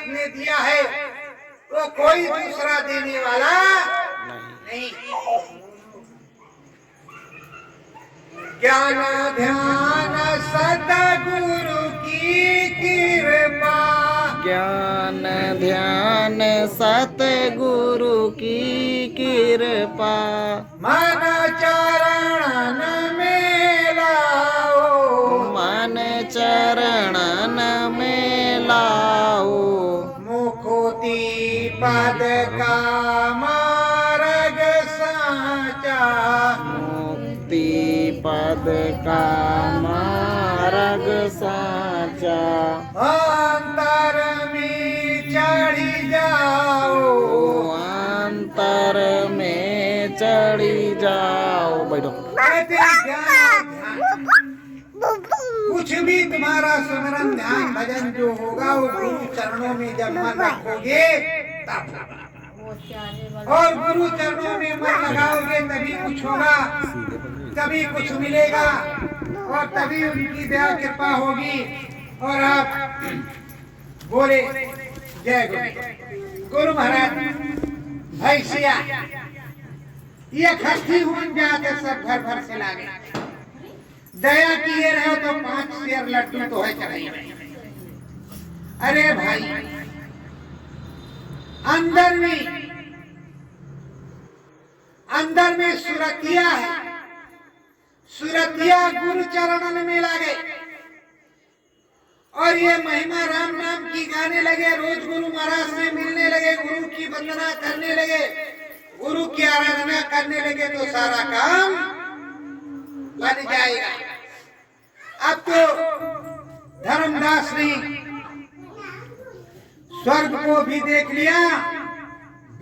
ने दिया है वो कोई दूसरा देने वाला नहीं। ज्ञान ध्यान सतगुरु ज्ञान ध्यान सतगुरु की कृपा मन चरणन में लाओ, मन चरणन में लाओ मुखोती पद का मार्ग साचा, मुक्ति पद का मार्ग साचा अंतर में चढ़ी जाओ, अंतर में चढ़ी जाओ। बैठो। कहते ज्ञान ध्यान, कुछ भी तुम्हारा सुमरन ध्यान भजन जो होगा वो गुरु चरणों में जब मन रखोगे तब होगा। और गुरु चरणों में मन लगाओगे तभी कुछ होगा, तभी कुछ मिलेगा और तभी उनकी दया कृपा होगी। और आप बोले जय गुरु। गुरु महाराज भैंसिया ये खस्ती हुन जाते सब घर भर से लागे, दया किए रहो तो 5 शेर लड्डू तो है चढ़ाई। अरे भाई अंदर में सुरतिया है, सुरतिया गुरु चरणन में लागे और ये महिमा राम नाम की गाने लगे, रोज गुरु महाराज से मिलने लगे, गुरु की वंदना करने लगे, गुरु की आराधना करने लगे तो सारा काम बन जाएगा। अब तो धर्मदास ने स्वर्ग को भी देख लिया,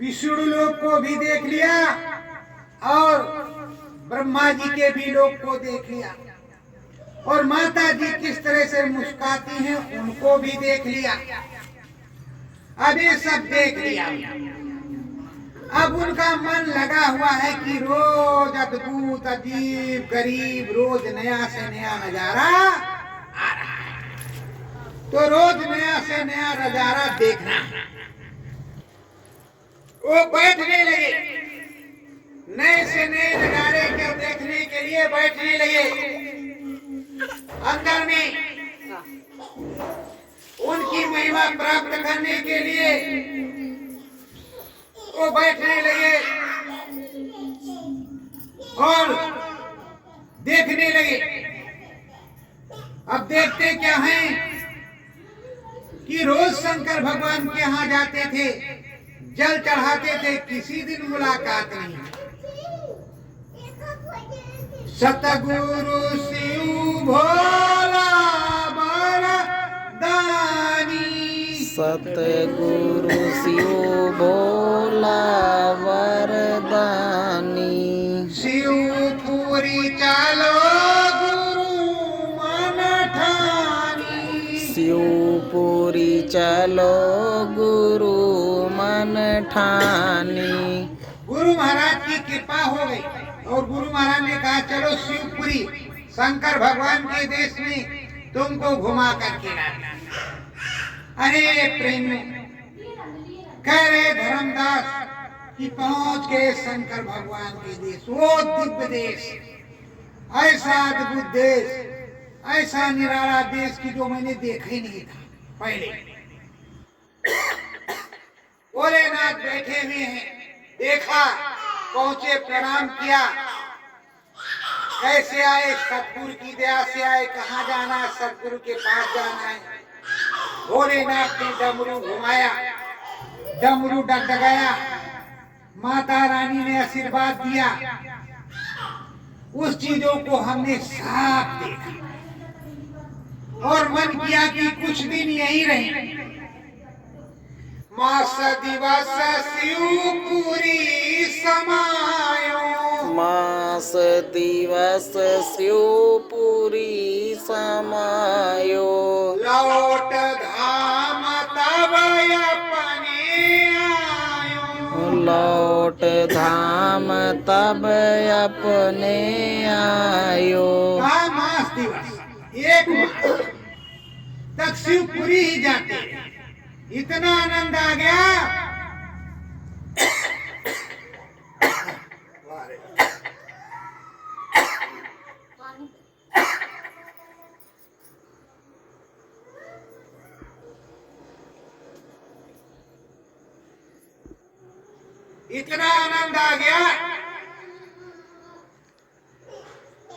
विष्णु लोक को भी देख लिया और ब्रह्मा जी के भी लोक को देख लिया और माता जी किस तरह से मुस्कुराती हैं उनको भी देख लिया। अब ये सब देख लिया, अब उनका मन लगा हुआ है कि रोज अद्भुत अजीब गरीब रोज नया से नया नजारा आ रहा है, तो रोज नया से नया नजारा देखना। वो बैठने लगे, नए से नए नजारे को देखने के लिए बैठने लगे। अंदर में उनकी महिमा प्राप्त करने के लिए वो बैठने लगे और देखने लगे। अब देखते क्या हैं कि रोज शंकर भगवान के यहाँ जाते थे, जल चढ़ाते थे, किसी दिन मुलाकात नहीं। सतगुरु शिव भोला वरदानी, सतगुरु शिव भोला वरदानी, शिवपुरी चलो गुरु मन ठानी, शिवपुरी चलो गुरु मन ठानी। गुरु महाराज की कृपा हो गई और गुरु महाराज ने कहा चलो शिवपुरी शंकर भगवान के देश में तुमको घुमा करके लाना। अरे प्रेमी कह रहे धर्मदास कि पहुंच गए शंकर भगवान के देश, वो दिव्य देश, ऐसा अद्भुत देश, ऐसा निराला देश की जो मैंने देखा ही नहीं था पहले। भोलेनाथ बैठे हुए हैं, देखा, पहुंचे, प्रणाम किया, कैसे आए, सतगुरु की दया से आए, कहाँ जाना है, सतगुरु के पास जाना है। भोलेनाथ ने डमरू घुमाया, डमरू डगडगाया, माता रानी ने आशीर्वाद दिया, उस चीजों को हमने साफ देखा और मन किया कि कुछ दिन यही रहे। मास दिवस शिवपुरी समायो, मास दिवस शिवपुरी समायो, लौट धाम तब अपने आयो, लौट धाम तब अपने आयो। कहा मास दिवस, एक मास तक शिवपुरी ही जाते, इतना आनंद आ गया। इतना आनंद आ गया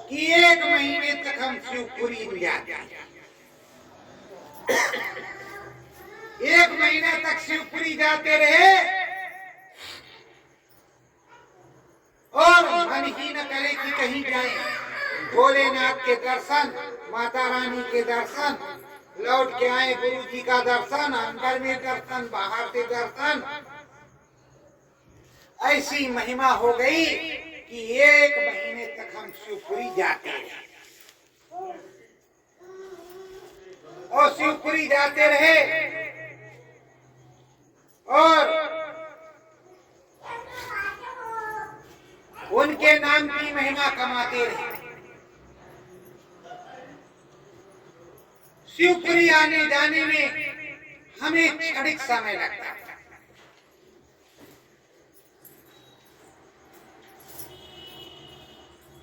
कि 1 महीने तक हम शिवपुरी में जाते। 1 महीने तक शिवपुरी जाते रहे और मन ही न करे कि कहीं जाए। भोलेनाथ के दर्शन, माता रानी के दर्शन, लौट के आए गुरु जी का दर्शन, अंदर में दर्शन, बाहर से दर्शन। ऐसी महिमा हो गई कि 1 महीने तक हम शिवपुरी जाते रहे और शिवपुरी जाते रहे और उनके नाम की महिमा कमाते रहे। शिवपुरी आने जाने में हमें क्षणिक समय लगता है।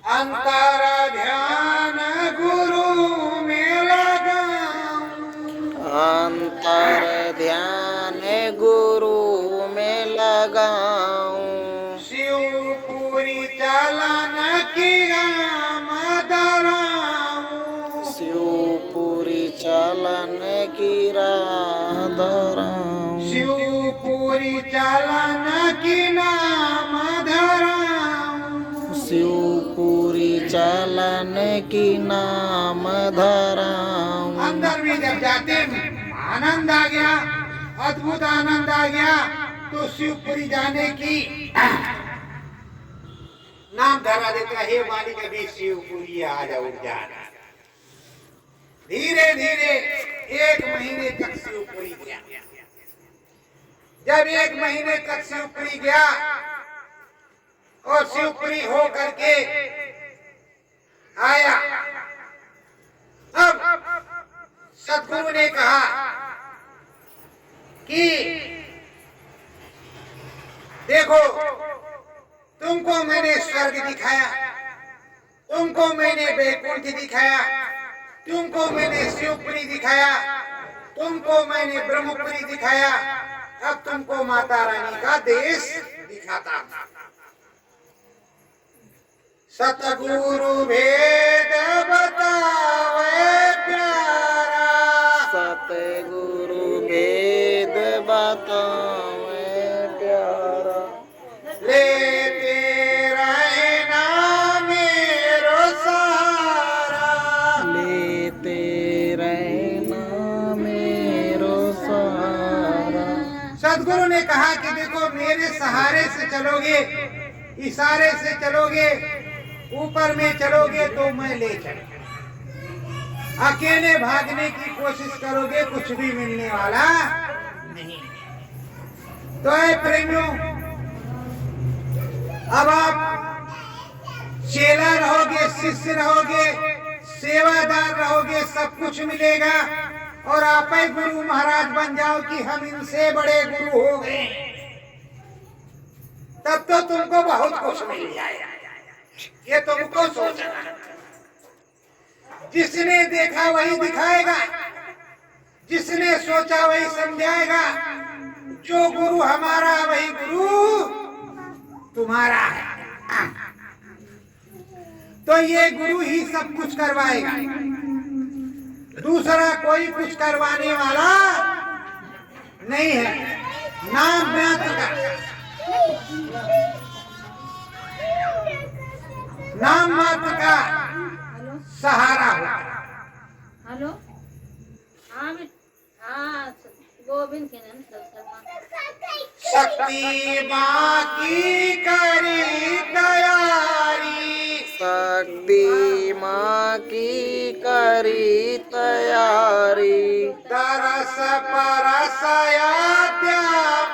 अंतर ध्यान गुरु में लगाऊं, अंतर ध्यान गुरु में लगाऊं, शिवपुरी चलन की राम धराऊं, शिवपुरी चलन की राह धराऊं, शिवपुरी चलन की नाम धराऊं, शिवपुरी चलन की नाम धराऊं। अंदर में जब जाते आनंद आ गया, अद्भुत आनंद आ गया, तो शिवपुरी जाने की नाम धरा देता है, मालिक अभी शिवपुरी आ जाओ जाना। धीरे धीरे 1 महीने तक शिवपुरी गया। जब 1 महीने तक शिवपुरी गया और शिवपुरी हो करके आया, अब सद्गुरु ने कहा कि देखो, तुमको मैंने स्वर्ग दिखाया, तुमको मैंने वैकुंठ दिखाया, तुमको मैंने शिवपुरी दिखाया, तुमको मैंने ब्रह्मपुरी दिखाया, अब तुमको माता रानी का देश दिखाता। सतगुरु भेद बतावे प्यारा, सतगुरु भेद बतावे प्यारा, लेते रहना मेरो सहारा, लेते रहना मेरो सहारा। सदगुरु ने कहा कि देखो, मेरे सहारे से चलोगे, इशारे से चलोगे, ऊपर में चलोगे तो मैं ले चलूंगा। अकेले भागने की कोशिश करोगे, कुछ भी मिलने वाला नहीं। तो ऐ प्रेमियों, अब आप चेला रहोगे, शिष्य रहोगे, सेवादार रहोगे, सब कुछ मिलेगा और आप ही गुरु महाराज बन जाओ कि हम इनसे बड़े गुरु हो गए, तब तो तुमको बहुत कुछ मिल जाएगा। ये तुमको सोचना। जिसने देखा वही दिखाएगा, जिसने सोचा वही समझाएगा। जो गुरु हमारा वही गुरु तुम्हारा है। तो ये गुरु ही सब कुछ करवाएगा, दूसरा कोई कुछ करवाने वाला नहीं है। नाम मात्र का, नाम मात्र का सहारा हो। हेलो, हाँ गोविंद के नाम शक्ति माँ की करी तैयारी, शक्ति माँ की करी तैयारी, दरस परस अयोध्या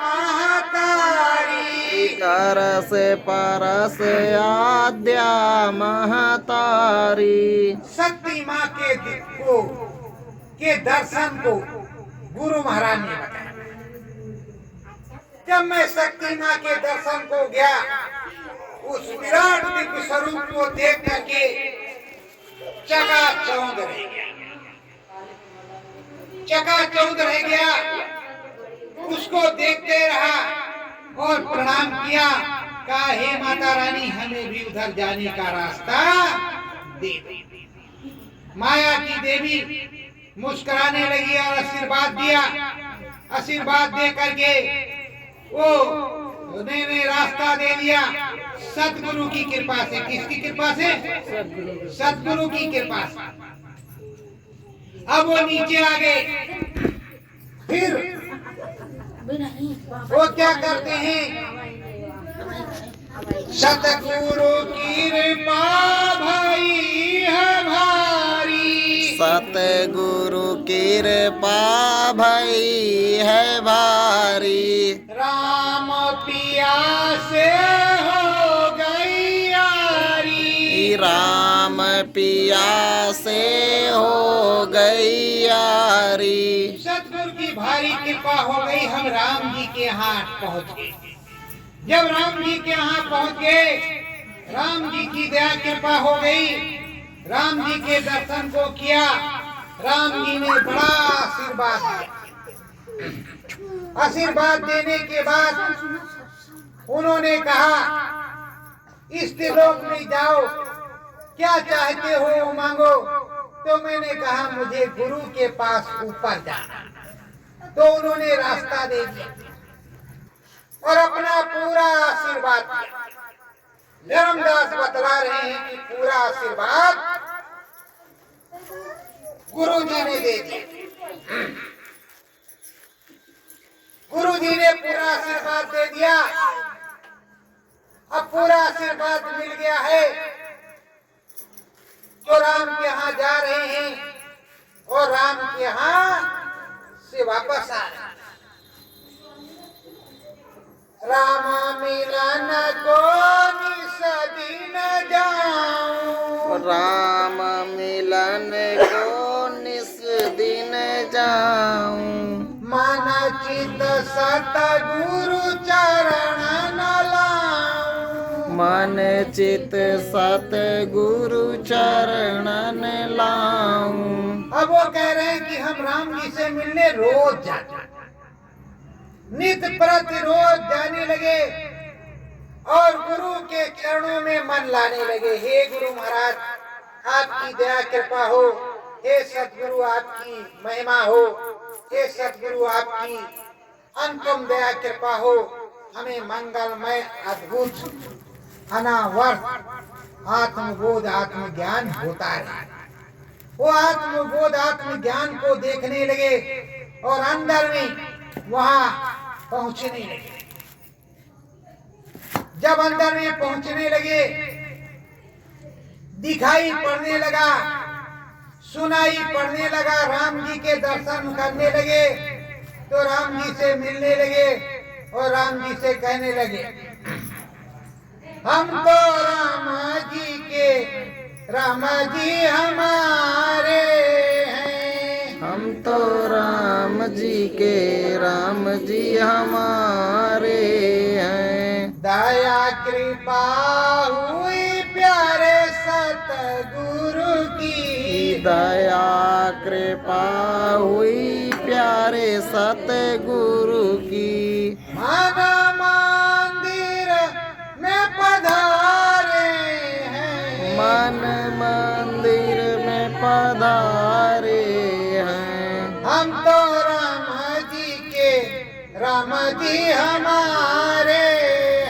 महतारी, तरस परस आद्या महतारी। शक्ति माँ के को के दर्शन को गुरु महाराज ने बताया। जब मैं शक्ति माँ के दर्शन को गया, उस विराट दिव्य स्वरूप को देख करके चकाचौंध रह गया, चकाचौंध रह गया। उसको देखते रहा, और प्रणाम किया। कहा हे माता रानी, हमें भी उधर जाने का रास्ता दे दो। माया की देवी मुस्कुराने लगी और आशीर्वाद दिया। आशीर्वाद दे करके वो ने रास्ता दे दिया सतगुरु की कृपा से। किसकी कृपा से? सतगुरु की कृपा से। अब वो नीचे आ गए। फिर वो क्या करते हैं? सतगुरु की कृपा भाई है भारी, सतगुरु कृपा भई है भारी। राम पिया से हो गई यारी, राम पिया से हो गई यारी। सतगुरु की भारी कृपा हो गई। हम राम जी के यहाँ पहुँच गए। जब राम जी के यहाँ पहुँच गए, राम जी की दया कृपा हो गई। राम जी के दर्शन को किया। राम जी ने बड़ा आशीर्वाद दिया। आशीर्वाद देने के बाद उन्होंने कहा, इस त्रिलोक में जाओ, क्या चाहते हो वो मांगो। तो मैंने कहा मुझे गुरु के पास ऊपर जाना। तो उन्होंने रास्ता दे दिया और अपना पूरा आशीर्वाद दिया। धर्मदास बतला रहे हैं कि पूरा आशीर्वाद गुरु जी ने दे दिया। गुरु जी ने पूरा आशीर्वाद दे दिया। अब पूरा आशीर्वाद मिल गया है। जो राम के यहाँ जा रहे हैं और राम के यहाँ से वापस आ रहे हैं। राम मिलन को निसदिन जाऊं, राम मिलन को निस दिन जाऊं। मन चित सतगुरु चरण न लाऊं, मन चित सतगुरु चरणन लाऊं। अब वो कह रहे हैं कि हम राम जी से मिलने रोज जाते हैं। नित प्रति रोज जाने लगे और गुरु के चरणों में मन लाने लगे। हे गुरु महाराज, आपकी दया कृपा हो। हे सतगुरु, आपकी महिमा हो। हे सतगुरु, आपकी अनुपम दया कृपा हो। हमें मंगलमय अद्भुत अनावर्त आत्मबोध आत्मज्ञान होता रहे। वो आत्मबोध आत्मज्ञान को देखने लगे और अंदर में वहां पहुंचने लगे। जब अंदर में पहुंचने लगे, दिखाई पड़ने लगा, सुनाई पड़ने लगा। राम जी के दर्शन करने लगे तो राम जी से मिलने लगे और राम जी से कहने लगे, हम तो राम जी के, राम जी हमारे हैं। हम तो राम जी के, राम जी हमारे हैं। दया कृपा हुई प्यारे सतगुरु की, दया कृपा हुई प्यारे सतगुरु की। मन मंदिर में पधारे हैं, मन मंदिर में पधारे हैं। हम तो राम जी के, राम जी हमारे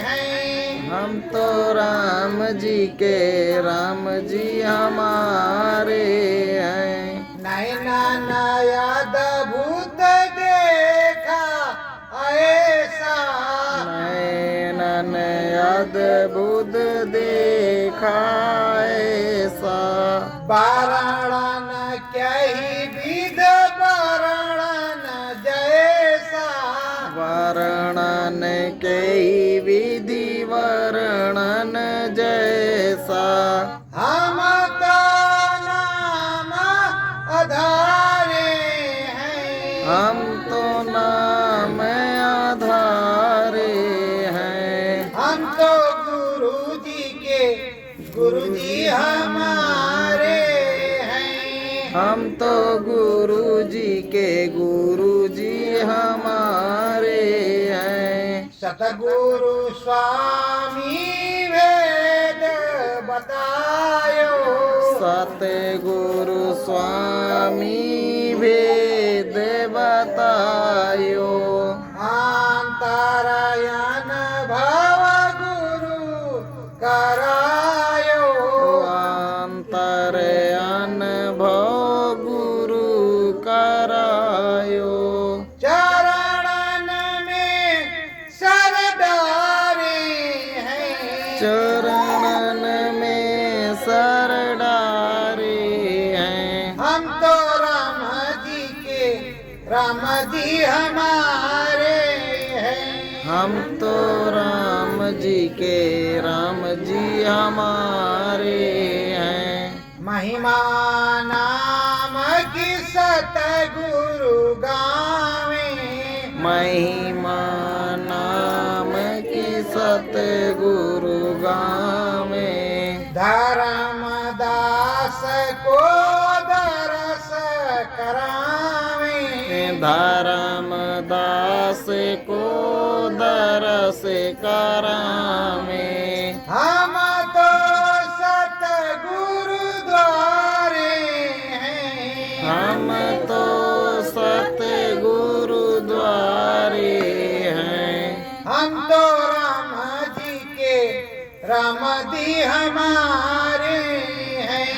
हैं। हम तो राम जी के, राम जी हमारे हैं। नैना नायाद भूत देखा ऐसा, नैनन अद्भुत देखा ऐसा। वाराणन कही विध वाराणन जैसा, वर्णन के विधि वर्णन जैसा। हम तो नाम आधारे हैं, हम तो नाम आधारे हैं। हम तो गुरु जी के, गुरु जी हमारे हैं। हम तो गुरु जी के, गुरु जी हमारे हैं। सतगुरु स्वामी वेद बतायो। सतगुरु स्वामी वेद बतायो। अंतरयन भव गुरु करायो। अंतरयन भव गुरु करायो। चरणन में सर डारे हैं। चरणन में सर डारे हैं। हम तो राम जी के राम जी हमारे हैं। हम तो राम जी के राम जी हमारे हैं। महिमा नाम की सतगुरु गावे। महिमा नाम की सतगुरु गावे। धर्मदास को दरस करावे। धर्मदास को दरस करावे। हम तो सतगुरु द्वारे हैं। हम तो सतगुरु द्वारे हैं। हम तो राम जी के राम जी हमारे हैं।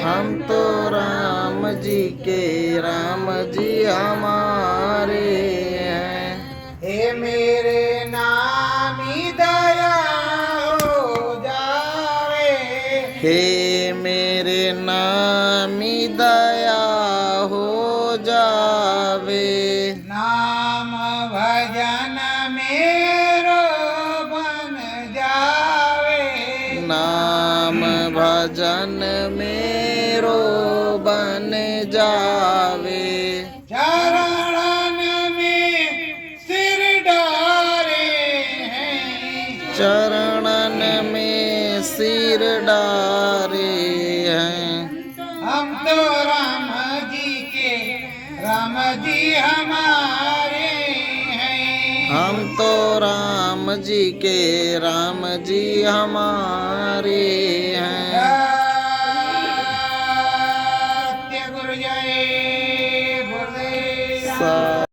हम तो राम जी के राम जी हमारे हैं। हे मेरे नामी दया हो जावे। हे मेरे नामी दया हो जावे। नाम भजन मेरो बन जावे। नाम भजन मेरो बन जावे। चरणन में सिर डारे हैं। चरणन में सिर डारे हैं। हम तो राम जी के राम जी हमारे हैं। हम तो राम जी के राम जी हमारे हैं। सत्य गुरु जय गुरुदेव।